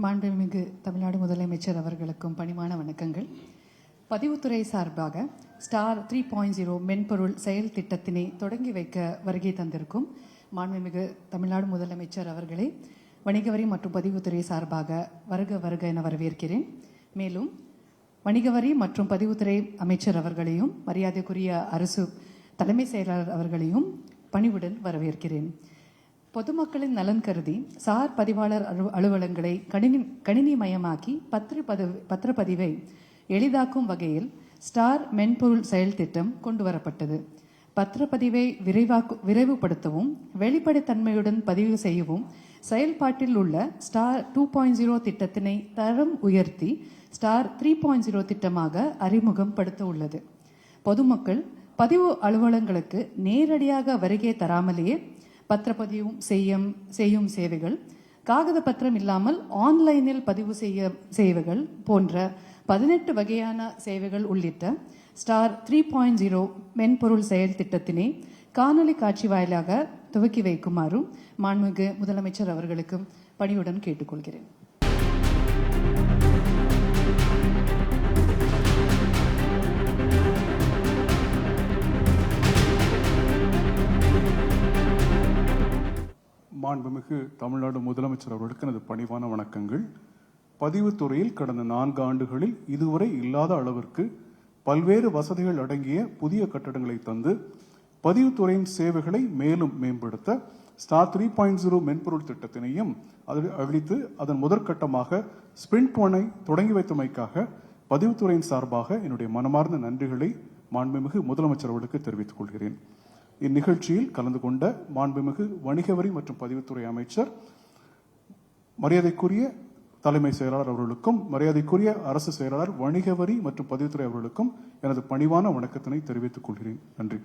மாண்புமிகு தமிழ்நாடு முதலமைச்சர் அவர்களுக்கும் பணிவான வணக்கங்கள். பதிவுத்துறை சார்பாக ஸ்டார் 3.0 மென்பொருள் செயல் திட்டத்தினை தொடங்கி வைக்க வருகை தந்திருக்கும் மாண்புமிகு தமிழ்நாடு முதலமைச்சர் அவர்களை வணிக வரி மற்றும் பதிவுத்துறை சார்பாக வருக வருக என வரவேற்கிறேன். மேலும் வணிக வரி மற்றும் பதிவுத்துறை அமைச்சர் அவர்களையும் மரியாதைக்குரிய அரசு தலைமை செயலாளர் அவர்களையும் பணிவுடன் வரவேற்கிறேன். பொதுமக்களின் நலன் கருதி சார் பதிவாளர் அலுவலகங்களை கணினிமயமாக்கி பத்திரப்பதிவை எளிதாக்கும் வகையில் ஸ்டார் மென்பொருள் செயல் திட்டம் கொண்டு வரப்பட்டது. பத்திரப்பதிவை விரைவுபடுத்தவும் வெளிப்படைத்தன்மையுடன் பதிவு செய்யவும் செயல்பாட்டில் உள்ள ஸ்டார் 2.0 திட்டத்தினை தரம் உயர்த்தி ஸ்டார் 3.0 திட்டமாக அறிமுகப்படுத்த உள்ளது. பொதுமக்கள் பதிவு அலுவலகங்களுக்கு நேரடியாக வருகை தராமலேயே பத்திரப்பதிவும் செய்யும் சேவைகள், காகித பத்திரம் இல்லாமல் ஆன்லைனில் பதிவு சேவைகள் போன்ற 18 வகையான சேவைகள் உள்ளிட்ட ஸ்டார் 3.0 மென்பொருள் செயல் திட்டத்தினை காணொலி காட்சி வாயிலாக துவக்கி வைக்குமாறும் மாண்புமிகு முதலமைச்சர் அவர்களுக்கும் பணியுடன் கேட்டுக்கொள்கிறேன். மாண்புமிகு தமிழ்நாடு முதலமைச்சர் அவர்களுக்கு எனது பணிவான வணக்கங்கள். பதிவுத்துறையில் கடந்த 4 ஆண்டுகளில் இதுவரை இல்லாத அளவிற்கு பல்வேறு வசதிகள் அடங்கிய புதிய கட்டடங்களை தந்து பதிவுத்துறையின் சேவைகளை மேலும் மேம்படுத்த ஸ்டார் 3.0 மென்பொருள் திட்டத்தினையும் அளித்து அதன் முதற்கட்டமாக ஸ்பிரிண்ட் 1 தொடங்கி வைத்தமைக்காக பதிவுத்துறையின் சார்பாக என்னுடைய மனமார்ந்த நன்றிகளை மாண்புமிகு முதலமைச்சர் அவர்களுக்கு தெரிவித்துக் கொள்கிறேன். இந்நிகழ்ச்சியில் கலந்து கொண்ட மாண்புமிகு வணிக வரி மற்றும் பதிவுத்துறை அமைச்சர், மரியாதைக்குரிய தலைமை செயலாளர் அவர்களுக்கும் மரியாதைக்குரிய அரசு செயலாளர் வணிக வரி மற்றும் பதிவுத்துறை அவர்களுக்கும் எனது பணிவான வணக்கத்தினை தெரிவித்துக் கொள்கிறேன். நன்றி.